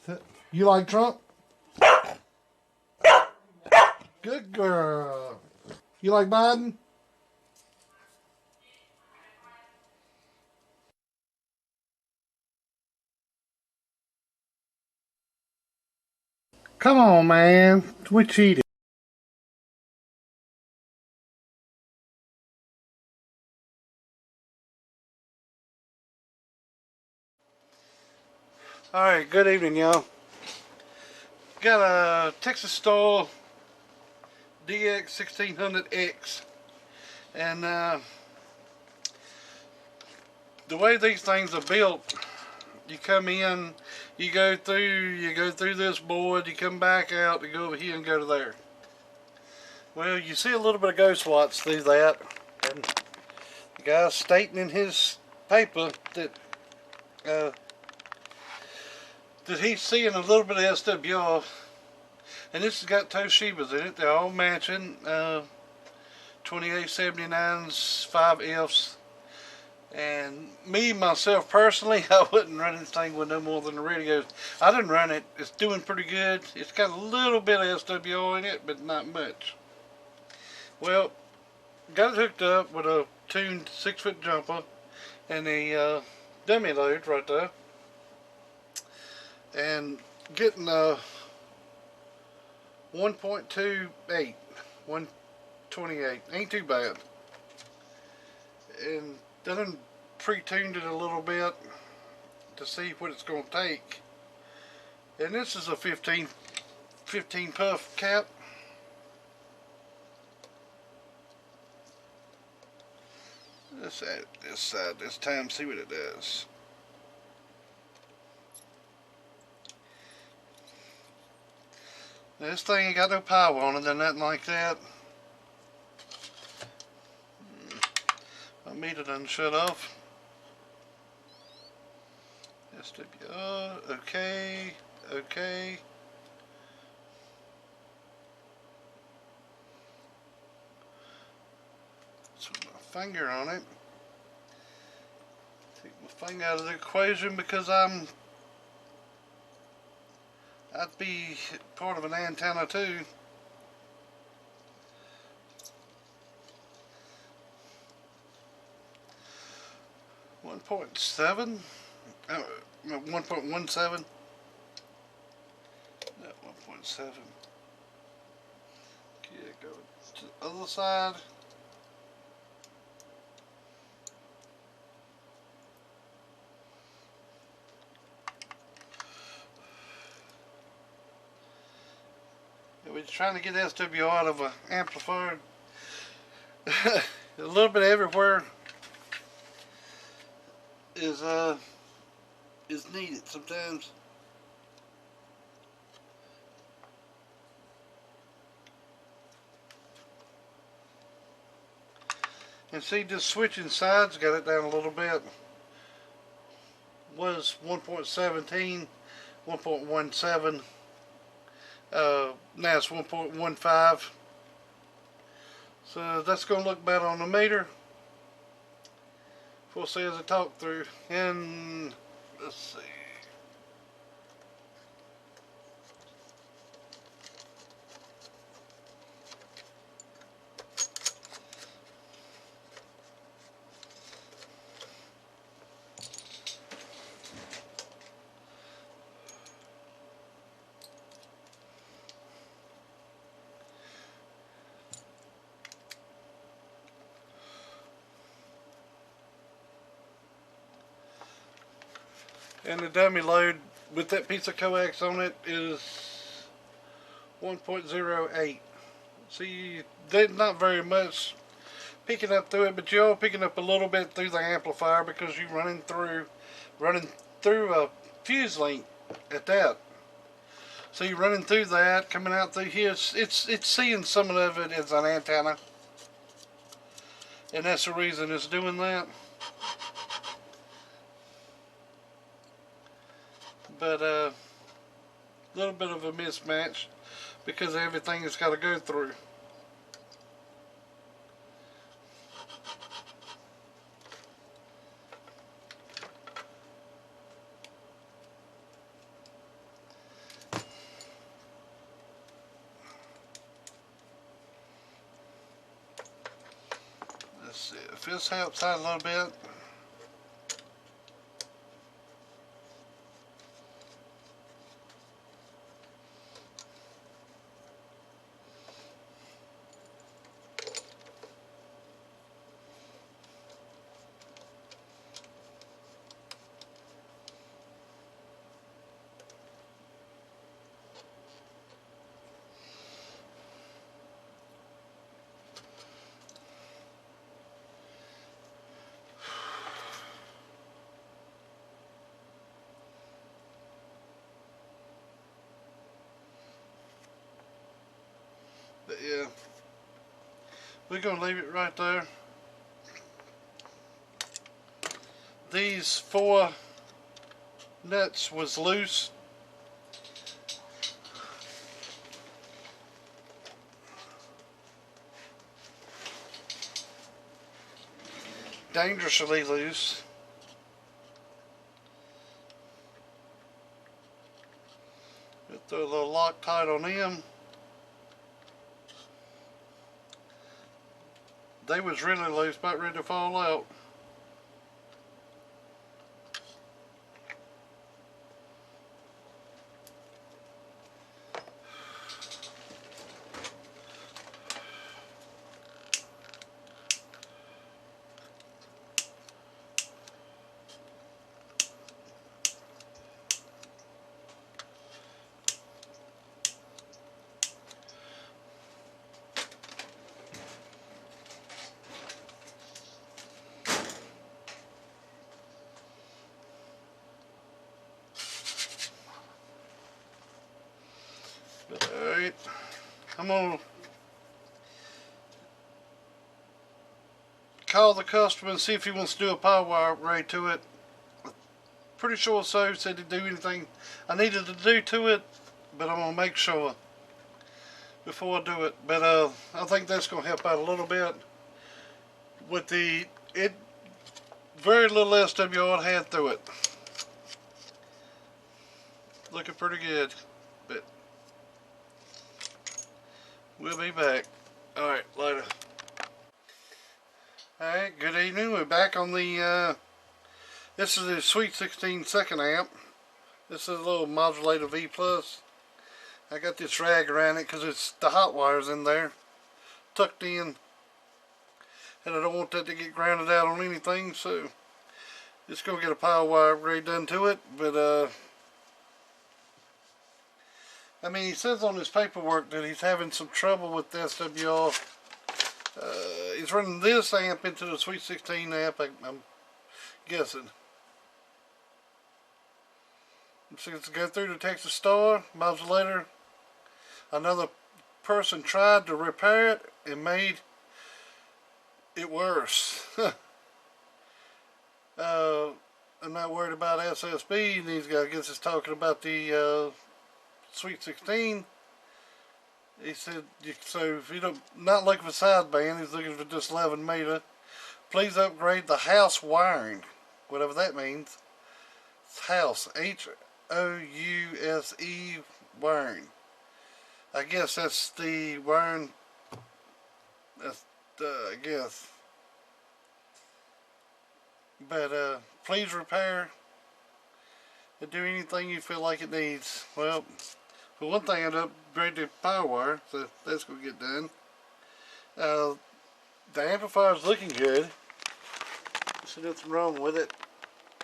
You like Trump? Good girl. You like Biden? Come on, man. We cheated. Alright, good evening, y'all. Got a Texas Steel DX 1600X. And the way these things are built, you come in, you go through this board, you come back out to go over here and go to there. Well, you see a little bit of ghost watch through that, and the guy's stating in his paper that that he's seeing a little bit of SWR, and this has got Toshibas in it. They're all matching, 2879s, 5Fs. And me, myself, personally, I wouldn't run this thing with no more than the radio. I didn't run it. It's doing pretty good. It's got a little bit of SWR in it, but not much. Well, got it hooked up with a tuned 6-foot jumper and a dummy load right there. And getting a 1.28, 128. Ain't too bad. And then pre-tuned it a little bit to see what it's going to take. And this is a 15 puff cap. Let's add this side this time, see what it does. Now, this thing ain't got no power on it or nothing like that. My meter done shut off. SWR, okay, okay. Put my finger on it. Take my finger out of the equation because I'd be part of an antenna too. 1.7, 1.17. No, 1.7. Okay, go to the other side. We're trying to get SWR out of an amplifier. A little bit everywhere is needed sometimes. And see, just switching sides got it down a little bit. Was 1.17, 1.17. Now it's 1.15. So that's going to look better on the meter. We'll see as I talk through. And let's see. And the dummy load with that piece of coax on it is 1.08. See, there's not very much picking up through it, but you're picking up a little bit through the amplifier because you're running through a fuse link at that. So you're running through that, coming out through here. It's seeing some of it as an antenna, and that's the reason it's doing that. But a little bit of a mismatch because everything has got to go through. if this helps out a little bit. But yeah, we're gonna leave it right there. These 4 nuts was loose. Dangerously loose. We'll throw a little Loctite on them. They was really loose, about ready to fall out. Alright, I'm gonna call the customer and see if he wants to do a power wire upgrade to it. Pretty sure so, said he'd do anything I needed to do to it, but I'm gonna make sure before I do it. But I think that's gonna help out a little bit with the very little SWR it had through it. Looking pretty good, but we'll be back. Alright, later. Alright, good evening. We're back on the, this is the SWEET16 second amp. This is a little modulator V+. I got this rag around it because it's the hot wires in there, tucked in. And I don't want that to get grounded out on anything, so just going to get a power wire upgrade done to it. But, I mean, he says on his paperwork that he's having some trouble with the SWR. He's running this amp into the SWEET16 amp, I'm guessing. So let's go through the Texas Star modulator. Another person tried to repair it and made it worse. I'm not worried about SSB. These guys, I guess, is talking about the SWEET16. He said, so if you don't, not looking for sideband, he's looking for just 11 meter. Please upgrade the house wiring, whatever that means. It's house, H-O-U-S-E wiring. I guess that's the wiring. That's I guess. But please repair and do anything you feel like it needs. Well, for one thing, I'd upgrade the power wire, so that's going to get done. The amplifier's looking good. There's nothing wrong with it.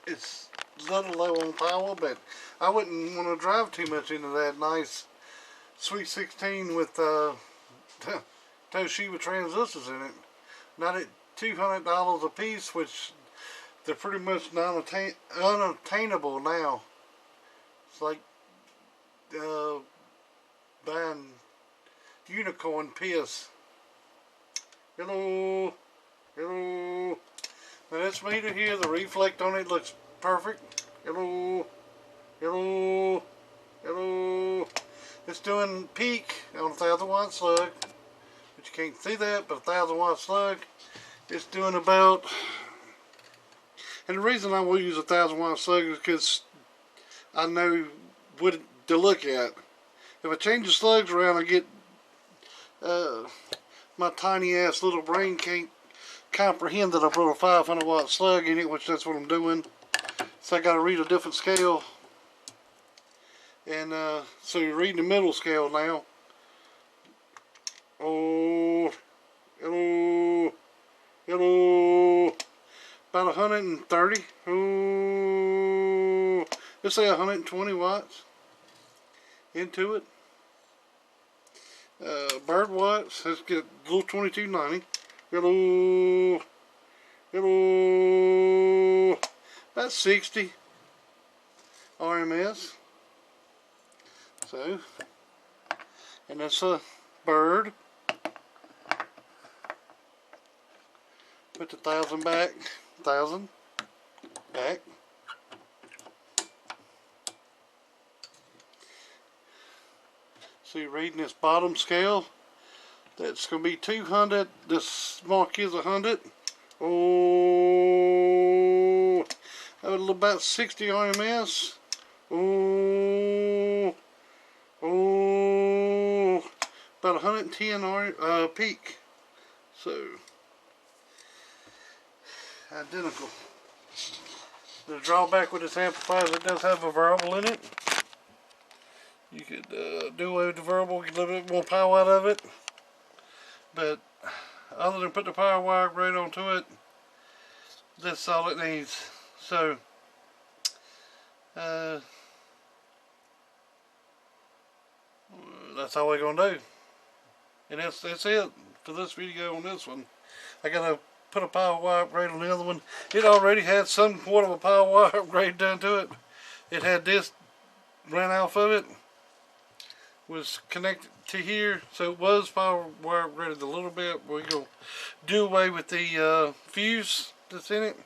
It's a little low on power, but I wouldn't want to drive too much into that nice SWEET16 with Toshiba transistors in it. Not at $200 a piece, which they're pretty much unattainable now. It's like buying unicorn piss. Hello, hello. Now this meter here, the reflect on it looks perfect. Hello, hello, hello. It's doing peak on 1,000 watt slug, but you can't see that. But 1,000 watt slug, it's doing about. And the reason I will use 1,000 watt slug is because I know what to look at. If I change the slugs around, I get my tiny ass little brain can't comprehend that I put a 500 watt slug in it, which that's what I'm doing. So I got to read a different scale. And so you're reading the middle scale now. Oh, hello, hello. About 130. Oh, let's say 120 watts into it. Bird watts, let's get a little 2290. Hello, hello. About 60 RMS. So, and that's a bird. Put the 1000 back, 1000 back. So you're reading this bottom scale. That's going to be 200. This mark is 100. Oh, that was about 60 RMS. Oh, oh, about 110 peak. So identical. The drawback with this amplifier is it does have a variable in it. You could do away with the variable, get a little bit more power out of it. But other than put the power wire right onto it, that's all it needs. So that's all we're gonna do. And that's it for this video on this one. I gotta put a power wire upgrade on the other one. It already had some sort of a power wire upgrade done to it. It had this ran off of it, was connected to here, so it was power wire upgraded a little bit. We're gonna do away with the fuse that's in it.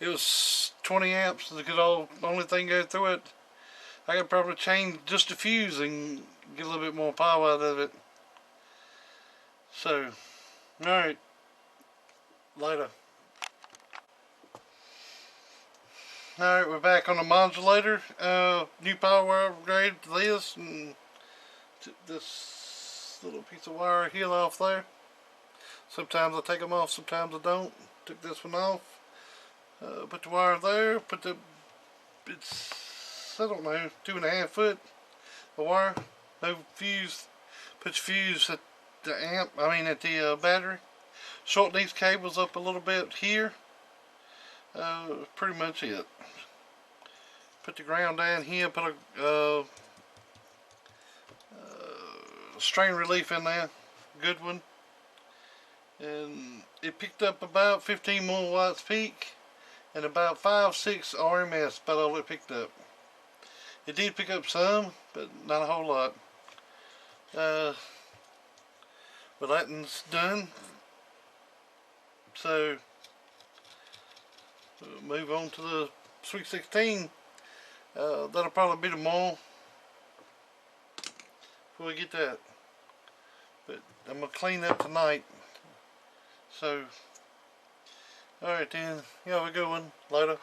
It was 20 amps, the only thing go through it. I could probably change just the fuse and get a little bit more power out of it. So, alright, later. Alright, we're back on the modulator. New power wire upgrade to this, and this little piece of wire heel off there. Sometimes I take them off, sometimes I don't. Took this one off. Put the wire there, it's, I don't know, 2.5 foot of wire. No fuse. Put your fuse at the at the battery. Short these cables up a little bit here. Pretty much it. Put the ground down here, put a strain relief in there, good one. And it picked up about 15 more watts peak and about 5-6 RMS, about all it picked up. It did pick up some, but not a whole lot. But that's done. So we'll move on to the SWEET16. That'll probably be tomorrow before we get that. But I'm gonna clean that tonight. So, alright then, yeah, we're going later.